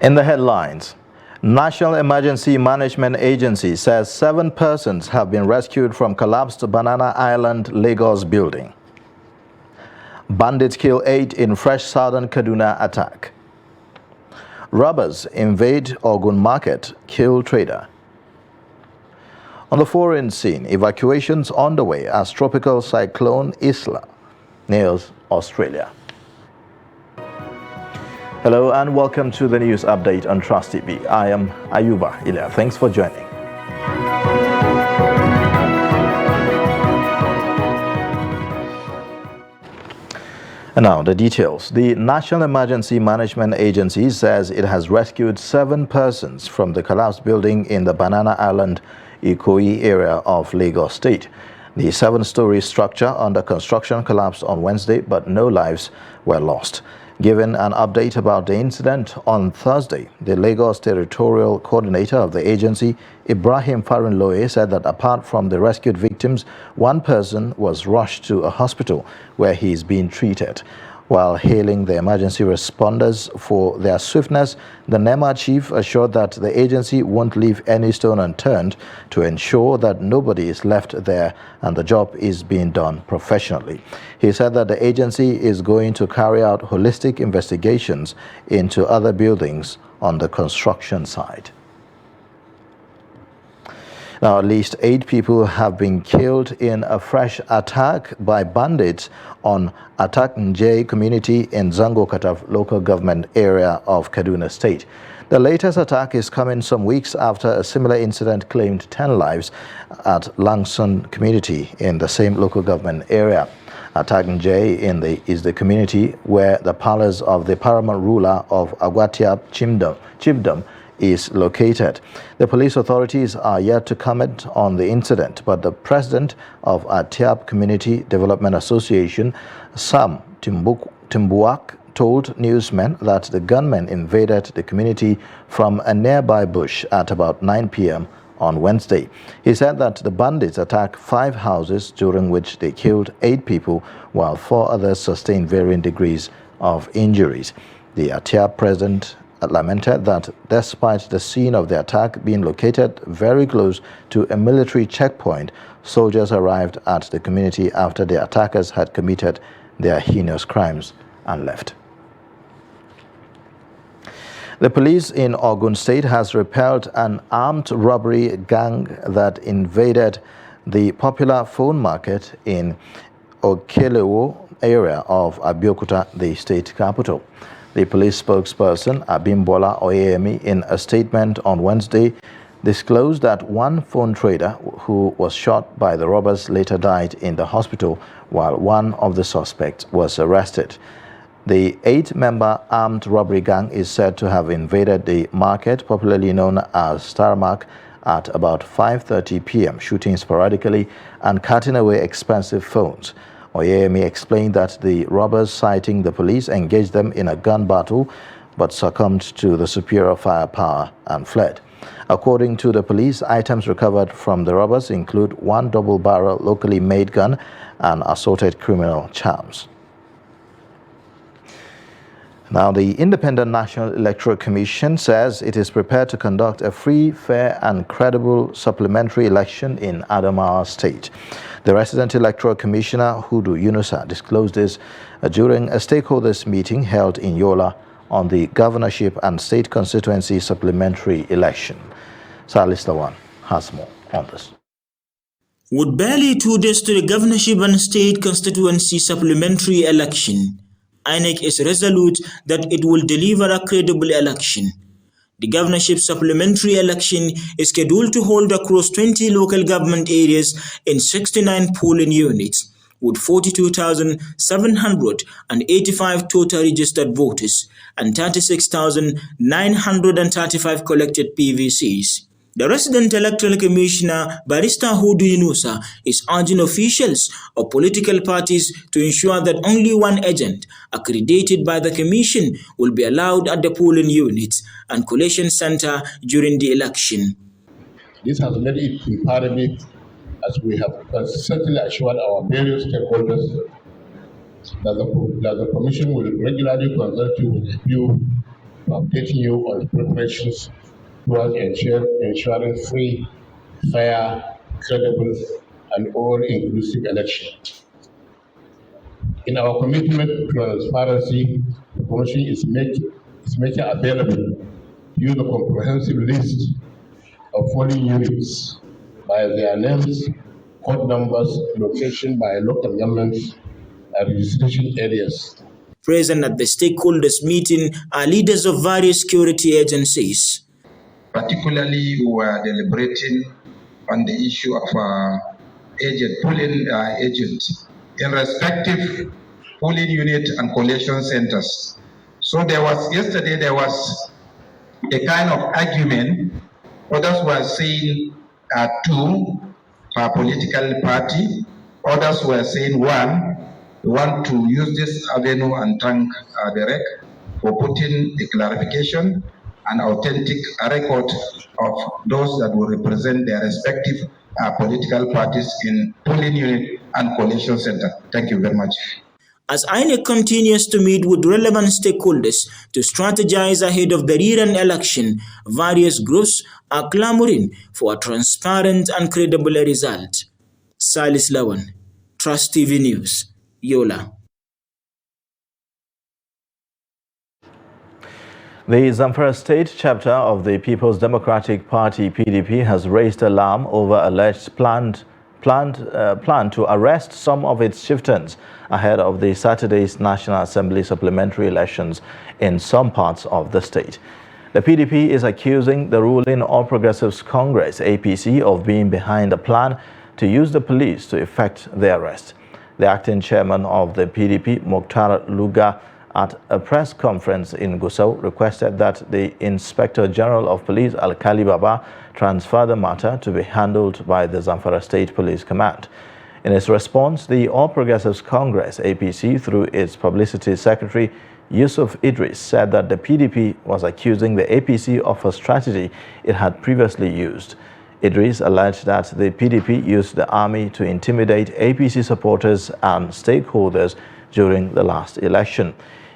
In the headlines, National Emergency Management Agency says 7 persons have been rescued from collapsed Banana Island, Lagos building. Bandits kill 8 in fresh southern Kaduna attack. Robbers invade Ogun market, kill trader. On the foreign scene, evacuations underway as tropical cyclone Isla nails Australia. Hello and welcome to the news update on Trust TV. I am Ayuba Ilya. Thanks for joining. And now the details. The National Emergency Management Agency says it has rescued 7 persons from the collapsed building in the Banana Island, Ikoyi area of Lagos State. The 7-story structure under construction collapsed on Wednesday, but no lives were lost. Given an update about the incident on Thursday, the Lagos Territorial Coordinator of the agency, Ibrahim Farinloye, said that apart from the rescued victims, 1 person was rushed to a hospital where he is being treated. While hailing the emergency responders for their swiftness, the NEMA chief assured that the agency won't leave any stone unturned to ensure that nobody is left there and the job is being done professionally. He said that the agency is going to carry out holistic investigations into other buildings on the construction site. Now, at least 8 people have been killed in a fresh attack by bandits on Atak Njay community in Zango Kataf local government area of Kaduna State. The latest attack is coming some weeks after a similar incident claimed 10 lives at Langson community in the same local government area. Atak Njay is the community where the palace of the paramount ruler of Agwatiap Chiefdom is located. The police authorities are yet to comment on the incident, but the president of Atiap Community Development Association, Sam Timbuak, told newsmen that the gunmen invaded the community from a nearby bush at about 9 p.m. on Wednesday. He said that the bandits attacked 5 houses, during which they killed 8 people, while 4 others sustained varying degrees of injuries. The Atiap president lamented that despite the scene of the attack being located very close to a military checkpoint, soldiers arrived at the community after the attackers had committed their heinous crimes and left. The police in Ogun State has repelled an armed robbery gang that invaded the popular phone market in Okelewo area of Abeokuta, the state capital. The police spokesperson, Abimbola Oyemi, in a statement on Wednesday, disclosed that 1 phone trader who was shot by the robbers later died in the hospital, while 1 of the suspects was arrested. The 8-member armed robbery gang is said to have invaded the market, popularly known as Starmark, at about 5:30 p.m., shooting sporadically and cutting away expensive phones. Oyemi explained that the robbers, citing the police, engaged them in a gun battle but succumbed to the superior firepower and fled. According to the police, items recovered from the robbers include 1 double-barrel locally made gun and assorted criminal charms. Now, the Independent National Electoral Commission says it is prepared to conduct a free, fair and credible supplementary election in Adamawa State. The resident electoral commissioner, Hudu Yunusa, disclosed this during a stakeholders meeting held in Yola on the governorship and state constituency supplementary election. Salis Lawan has more on this. With barely 2 days to the governorship and state constituency supplementary election, INEC is resolute that it will deliver a credible election. The governorship supplementary election is scheduled to hold across 20 local government areas in 69 polling units, with 42,785 total registered voters and 36,935 collected PVCs. The resident electoral commissioner, Barrister Hudu Yunusa, is urging officials of political parties to ensure that only 1 agent accredited by the commission will be allowed at the polling units and collation center during the election. This has made it imperative, as we have consistently assured our various stakeholders, that the Commission will regularly consult you with a view updating you on preparations towards ensuring free, fair, credible, and all-inclusive election. In our commitment to transparency, the Commission is making available to you the comprehensive list of polling units by their names, code numbers, location by local governments, and registration areas. Present at the stakeholders meeting are leaders of various security agencies. Particularly, we were deliberating on the issue of polling agent in respective polling unit and collation centers. So yesterday there was a kind of argument. Others were saying 2 per political party. Others were saying 1. We want to use this avenue and thank the REC for putting a clarification and authentic record of those that will represent their respective political parties in polling unit and collation center. Thank you very much. As INEC continues to meet with relevant stakeholders to strategize ahead of the recent election, various groups are clamoring for a transparent and credible result. Salis Lawan, Trust TV News, Yola. The Zamfara State chapter of the People's Democratic Party (PDP) has raised alarm over alleged plan to arrest some of its chieftains ahead of the Saturday's National Assembly supplementary elections in some parts of the state. The PDP is accusing the ruling All Progressives Congress (APC) of being behind the plan to use the police to effect the arrest. The acting chairman of the PDP, Mokhtar Luga, at a press conference in Gusau, requested that the Inspector General of Police, Alkali Baba, transfer the matter to be handled by the Zamfara State Police Command. In its response, the All Progressives Congress (APC), through its publicity secretary, Yusuf Idris, said that the PDP was accusing the APC of a strategy it had previously used. Idris alleged that the PDP used the army to intimidate APC supporters and stakeholders during the last election.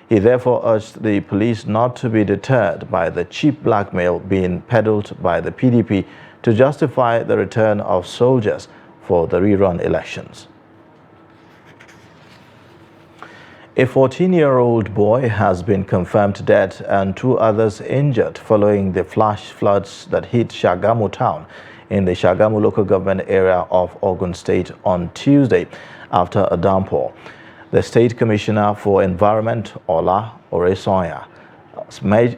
He therefore urged the police not to be deterred by the cheap blackmail being peddled by the PDP to justify the return of soldiers for the rerun elections. A 14-year-old boy has been confirmed dead and 2 others injured following the flash floods that hit Shagamu town in the Shagamu local government area of Ogun State on Tuesday after a downpour. The State Commissioner for Environment, Ola Oresoya, made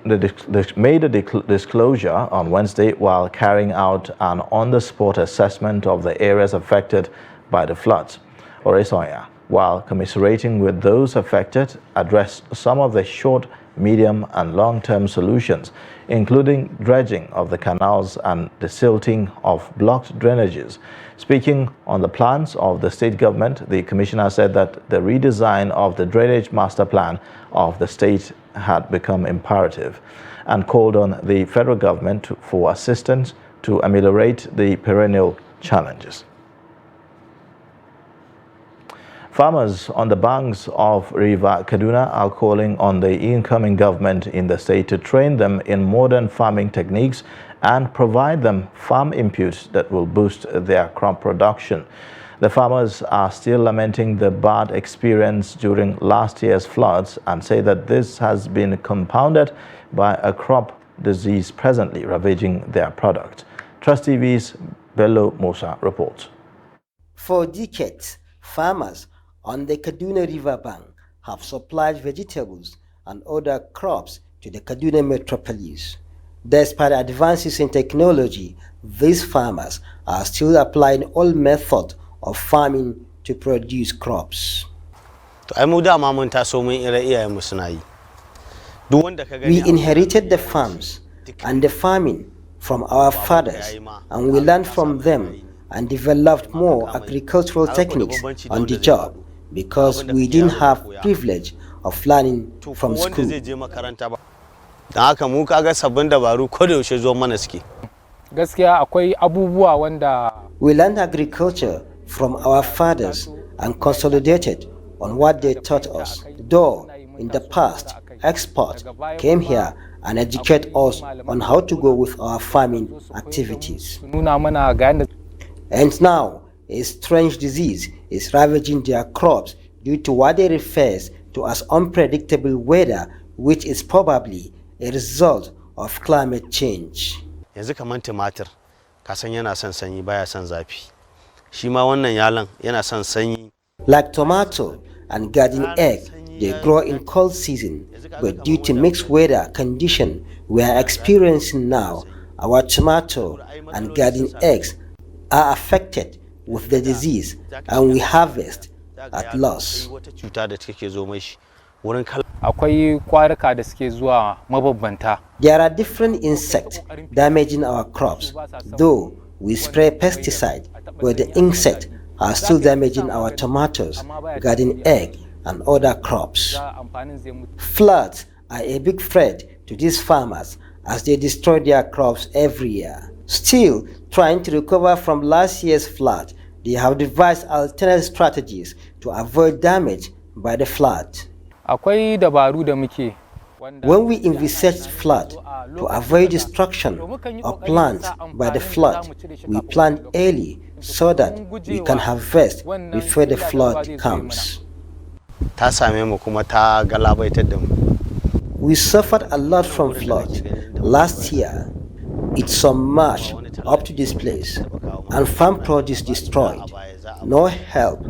a disclosure on Wednesday while carrying out an on-the-spot assessment of the areas affected by the floods. Oresoya, while commiserating with those affected, addressed some of the short, medium and long-term solutions, including dredging of the canals and desilting of blocked drainages. Speaking on the plans of the state government, the commissioner said that the redesign of the drainage master plan of the state had become imperative and called on the federal government for assistance to ameliorate the perennial challenges. Farmers on the banks of River Kaduna are calling on the incoming government in the state to train them in modern farming techniques and provide them farm inputs that will boost their crop production. The farmers are still lamenting the bad experience during last year's floods and say that this has been compounded by a crop disease presently ravaging their product. Trust TV's Bello Musa reports. For decades, farmers on the Kaduna River bank have supplied vegetables and other crops to the Kaduna metropolis. Despite advances in technology, these farmers are still applying old methods of farming to produce crops. We inherited the farms and the farming from our fathers, and we learned from them and developed more agricultural techniques on the job because we didn't have privilege of learning from school. We learned agriculture from our fathers and consolidated on what they taught us, though in the past, experts came here and educate us on how to go with our farming activities. And now, a strange disease is ravaging their crops due to what they refer to as unpredictable weather, which is probably a result of climate change. Yanzu kaman tumatir kasan yana son sanyi baya son zafi. Shi ma wannan yalan yana son sanyi. Like tomato and garden egg, they grow in cold season, but due to mixed weather condition we are experiencing now, our tomato and garden eggs are affected with the disease and we harvest at loss. There are different insects damaging our crops, though we spray pesticide, but the insects are still damaging our tomatoes, garden egg, and other crops. Floods are a big threat to these farmers as they destroy their crops every year. Still, trying to recover from last year's flood, they have devised alternate strategies to avoid damage by the flood. When we envisage flood, to avoid destruction of plants by the flood, we plant early so that we can harvest before the flood comes. We suffered a lot from flood. Last year, it submerged up to this place and farm produce destroyed. No help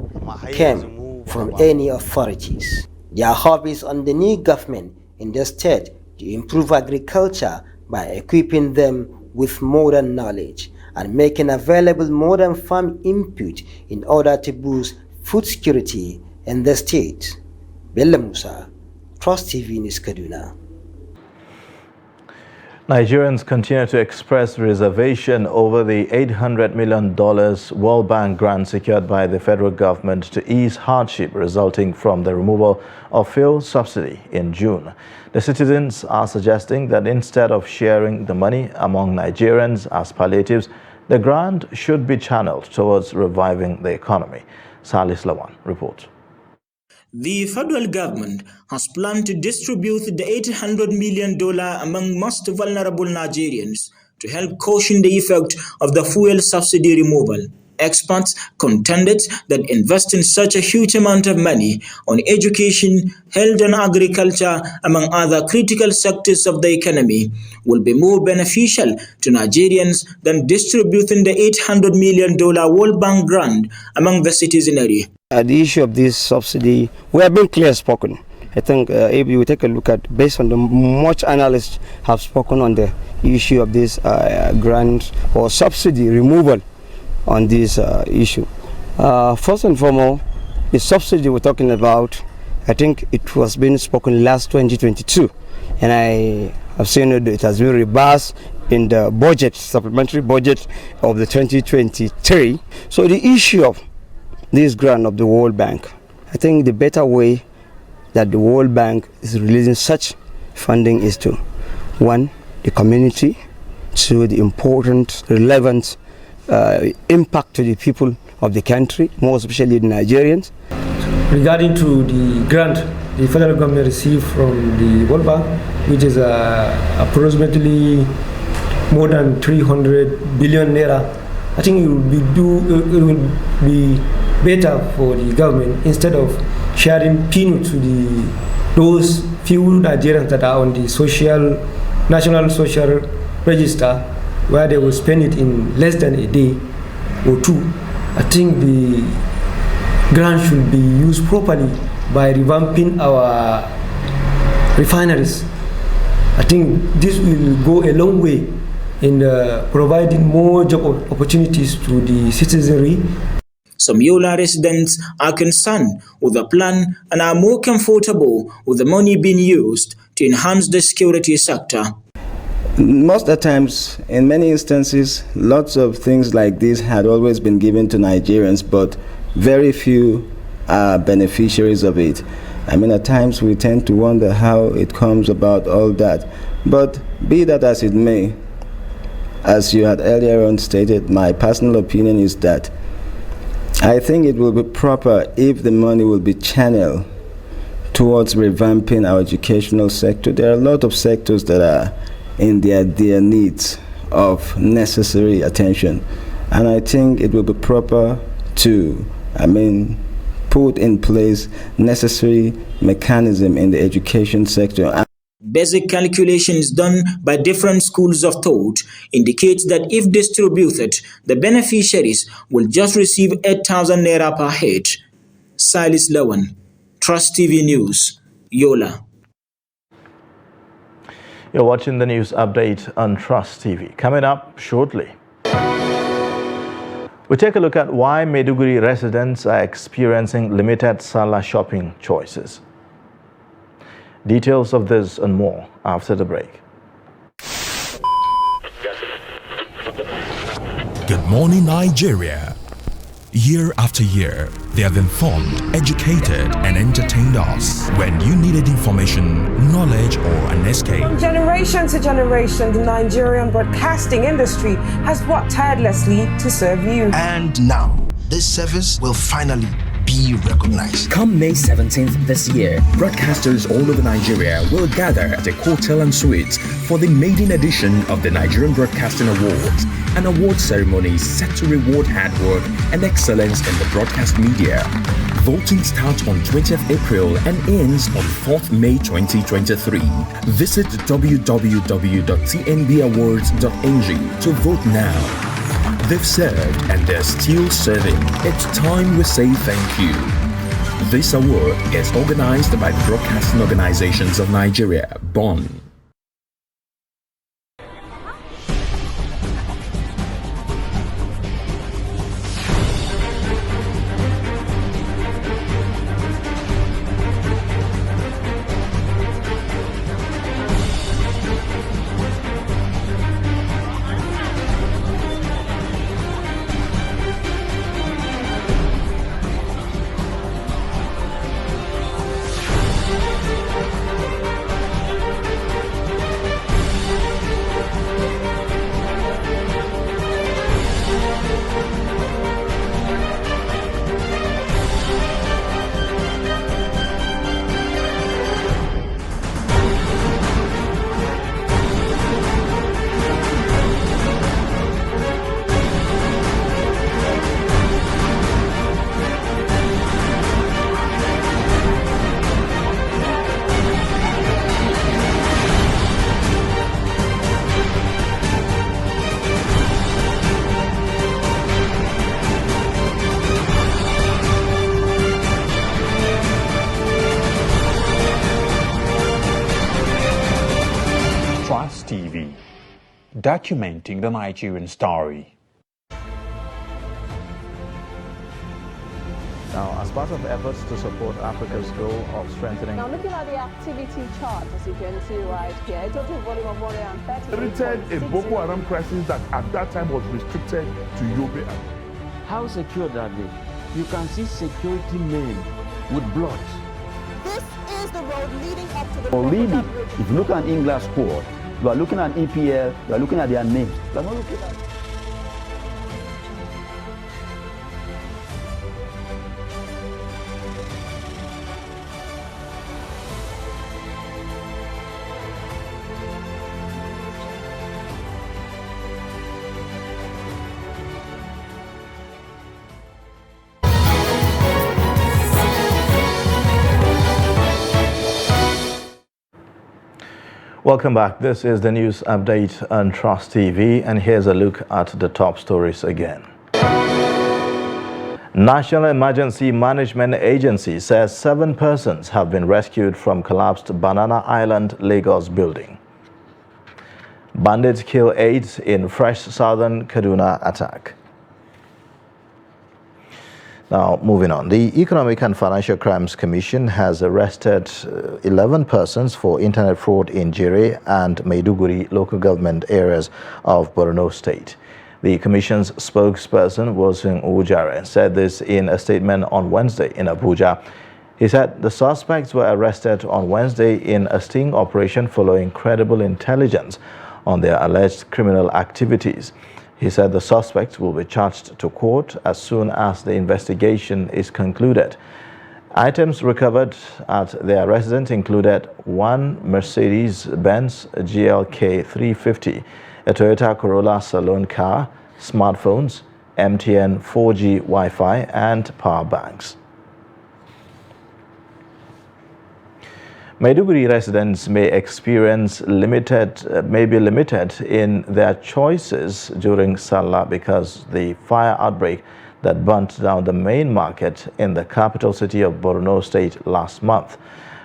came from any authorities. Their hope is on the new government in the state to improve agriculture by equipping them with modern knowledge and making available modern farm input in order to boost food security in the state. Bello Musa, Trust TV News, Kaduna. Nigerians continue to express reservation over the $800 million World Bank grant secured by the federal government to ease hardship resulting from the removal of fuel subsidy in June. The citizens are suggesting that instead of sharing the money among Nigerians as palliatives, the grant should be channeled towards reviving the economy. Salis Lawan reports. The federal government has planned to distribute the $800 million among most vulnerable Nigerians to help cushion the effect of the fuel subsidy removal. Experts contended that investing such a huge amount of money on education, health and agriculture, among other critical sectors of the economy, will be more beneficial to Nigerians than distributing the $800 million World Bank grant among the citizenry. The issue of this subsidy, we have been clear spoken. I think if you take a look at, based on the much analysts have spoken on the issue of this grant or subsidy removal on this issue. First and foremost, the subsidy we're talking about, I think it was being spoken last 2022, and I have seen it has been reversed in the budget, supplementary budget of the 2023. So the issue of this grant of the World Bank, I think the better way that the World Bank is releasing such funding is to, one, the community, two, the important, relevant impact to the people of the country, more especially the Nigerians. Regarding to the grant the federal government received from the World Bank, which is approximately more than 300 billion naira, I think it will be better for the government, instead of sharing peanut to those few Nigerians that are on the national social register, where they will spend it in less than a day or two. I think the grant should be used properly by revamping our refineries. I think this will go a long way in providing more job opportunities to the citizenry. Some Yola residents are concerned with the plan and are more comfortable with the money being used to enhance the security sector. Most of the times, in many instances, lots of things like this had always been given to Nigerians, but very few are beneficiaries of it. I mean, at times we tend to wonder how it comes about, all that. But be that as it may, as you had earlier on stated, my personal opinion is that I think it will be proper if the money will be channeled towards revamping our educational sector. There are a lot of sectors that are in their needs of necessary attention, and I think it will be proper to, put in place necessary mechanism in the education sector. Basic calculations done by different schools of thought indicate that if distributed, the beneficiaries will just receive 8,000 naira per head. Silas Lawan, Trust TV News, Yola. You're watching the news update on Trust TV. Coming up shortly, we take a look at why Maiduguri residents are experiencing limited Salah shopping choices. Details of this and more after the break. Good morning, Nigeria. Year after year, they have informed, educated, and entertained us. When you needed information, knowledge, or an escape. From generation to generation, the Nigerian broadcasting industry has worked tirelessly to serve you. And now, this service will finally be recognized. Come May 17th this year, broadcasters all over Nigeria will gather at a hotel and suites for the maiden edition of the Nigerian Broadcasting Awards, an award ceremony set to reward hard work and excellence in the broadcast media. Voting starts on 20th April and ends on 4th May 2023. Visit www.tnbawards.ng to vote now. They've served and they're still serving. It's time we say thank you. This award is organized by the Broadcasting Organizations of Nigeria, BON. TV, documenting the Nigerian story. Now, as part of efforts to support Africa's goal of strengthening... Now, looking at the activity chart, as you can see right here, a total volume of 130... Inherited a Boko Haram crisis that at that time was restricted to Yobe. How secure are they? You can see security men with blood. This is the road leading up to the... Really, if you look at England squad, you are looking at EPL, you are looking at their names. You are not looking at... Welcome back. This is the news update on Trust TV, and here's a look at the top stories again. National Emergency Management Agency says 7 persons have been rescued from collapsed Banana Island, Lagos building. Bandits kill 8 in fresh southern Kaduna attack. Now, moving on. The Economic and Financial Crimes Commission has arrested 11 persons for internet fraud in Jere and Maiduguri local government areas of Borno State. The Commission's spokesperson, Wosun Ujare, said this in a statement on Wednesday in Abuja. He said the suspects were arrested on Wednesday in a sting operation following credible intelligence on their alleged criminal activities. He said the suspects will be charged to court as soon as the investigation is concluded. Items recovered at their residence included one Mercedes-Benz GLK 350, a Toyota Corolla Saloon car, smartphones, MTN 4G Wi-Fi, and power banks. Maiduguri residents may be limited in their choices during Salah because the fire outbreak that burnt down the main market in the capital city of Borno State last month.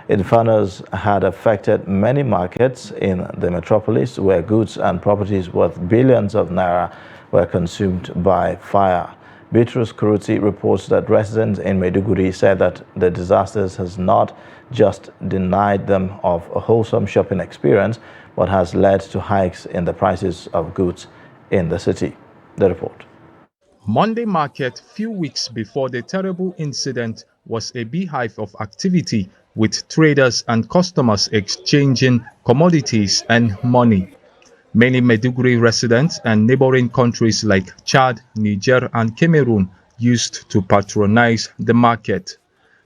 Infernos had affected many markets in the metropolis where goods and properties worth billions of naira were consumed by fire. Bitrus Kuruti reports that residents in Maiduguri said that the disasters has not just denied them of a wholesome shopping experience, but has led to hikes in the prices of goods in the city. The report. Monday market, few weeks before the terrible incident, was a beehive of activity, with traders and customers exchanging commodities and money. Many Maiduguri residents and neighboring countries like Chad, Niger, and Cameroon used to patronize the market.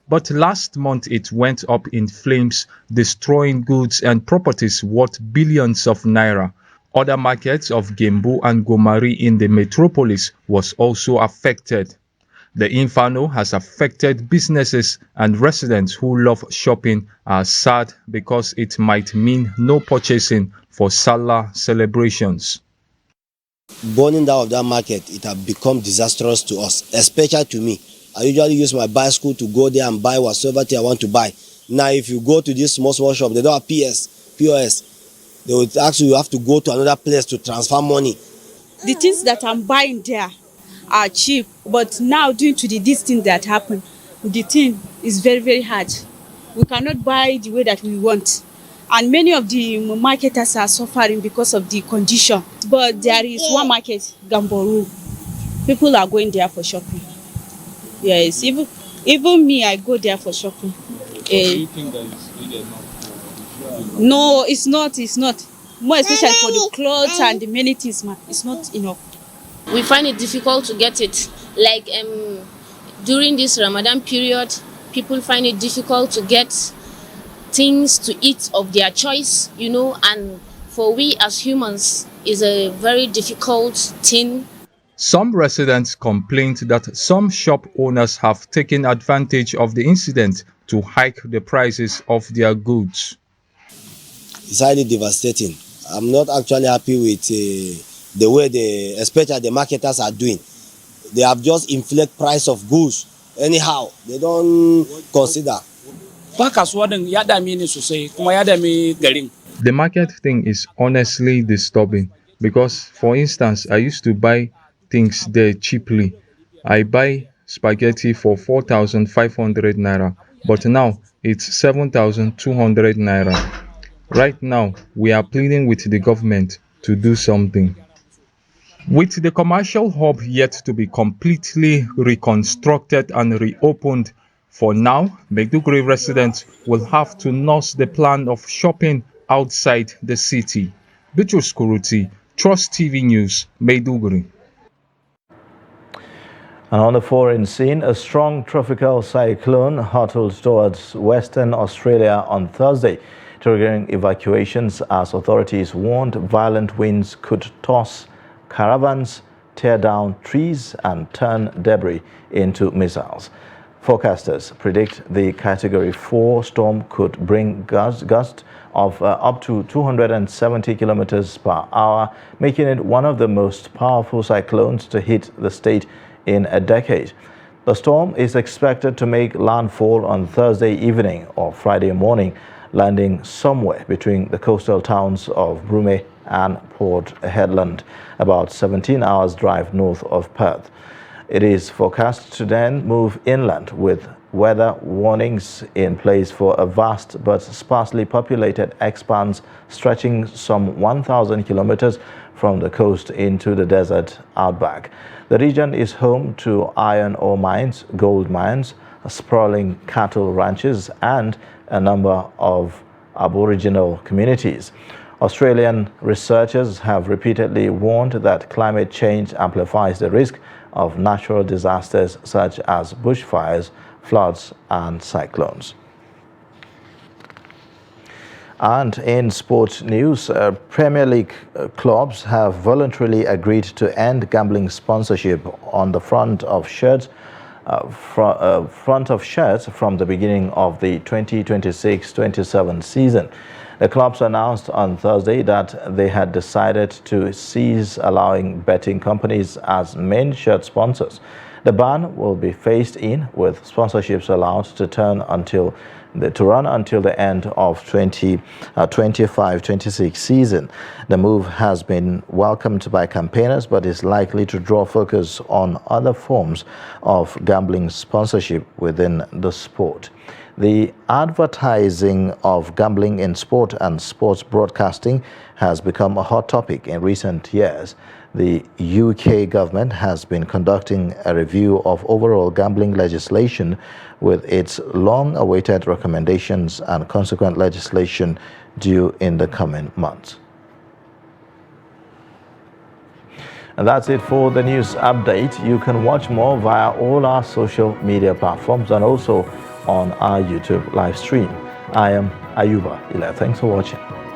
But last month it went up in flames, destroying goods and properties worth billions of naira. Other markets of Gembu and Gomari in the metropolis was also affected. The inferno has affected businesses, and residents who love shopping are sad because it might mean no purchasing for Salah celebrations. Burning down of that market, it has become disastrous to us, especially to me. I usually use my bicycle to go there and buy whatsoever thing I want to buy. Now, if you go to this small shop, they don't have POS. They would ask you have to go to another place to transfer money. The things that I'm buying there are cheap, but now due to this thing that happened, the thing is very, very hard. We cannot buy the way that we want. And many of the marketers are suffering because of the condition. But there is one market, Gamboru. People are going there for shopping. Yes, even me, I go there for shopping. Do you think that it's needed now? No, it's not. More especially for the clothes and the many things, it's not enough. We find it difficult to get it. Like during this Ramadan period, people find it difficult to get things to eat of their choice, and for we as humans, is a very difficult thing. Some residents complained that some shop owners have taken advantage of the incident to hike the prices of their goods. It's highly devastating. I'm not actually happy with the way especially the marketers are doing. They have just inflated price of goods anyhow. They don't consider. The market thing is honestly disturbing because, for instance, I used to buy things there cheaply. I buy spaghetti for 4,500 naira, but now it's 7,200 naira. Right now, we are pleading with the government to do something. With the commercial hub yet to be completely reconstructed and reopened, for now, Maiduguri residents will have to nurse the plan of shopping outside the city. Bitrus Kuruti, Trust TV News, Maiduguri. And on the foreign scene, a strong tropical cyclone hurtled towards Western Australia on Thursday, triggering evacuations as authorities warned violent winds could toss caravans, tear down trees, and turn debris into missiles. Forecasters predict the Category 4 storm could bring gusts of up to 270 kilometers per hour, making it one of the most powerful cyclones to hit the state in a decade. The storm is expected to make landfall on Thursday evening or Friday morning, landing somewhere between the coastal towns of Brume and Port Hedland, about 17 hours drive north of Perth. It is forecast to then move inland with weather warnings in place for a vast but sparsely populated expanse stretching some 1,000 kilometers from the coast into the desert outback. The region is home to iron ore mines, gold mines, sprawling cattle ranches, and a number of Aboriginal communities. Australian researchers have repeatedly warned that climate change amplifies the risk of natural disasters such as bushfires, floods and cyclones. And in sports news, Premier League clubs have voluntarily agreed to end gambling sponsorship on the front of shirts from the beginning of the 2026-27 season. The clubs announced on Thursday that they had decided to cease allowing betting companies as main shirt sponsors. The ban will be phased in, with sponsorships allowed to run until the end of 2025-26 season. The move has been welcomed by campaigners, but is likely to draw focus on other forms of gambling sponsorship within the sport. The advertising of gambling in sport and sports broadcasting has become a hot topic in recent years. The UK government has been conducting a review of overall gambling legislation, with its long-awaited recommendations and consequent legislation due in the coming months. And that's it for the news update. You can watch more via all our social media platforms and also on our YouTube live stream. I am Ayuba Ila. Thanks for watching.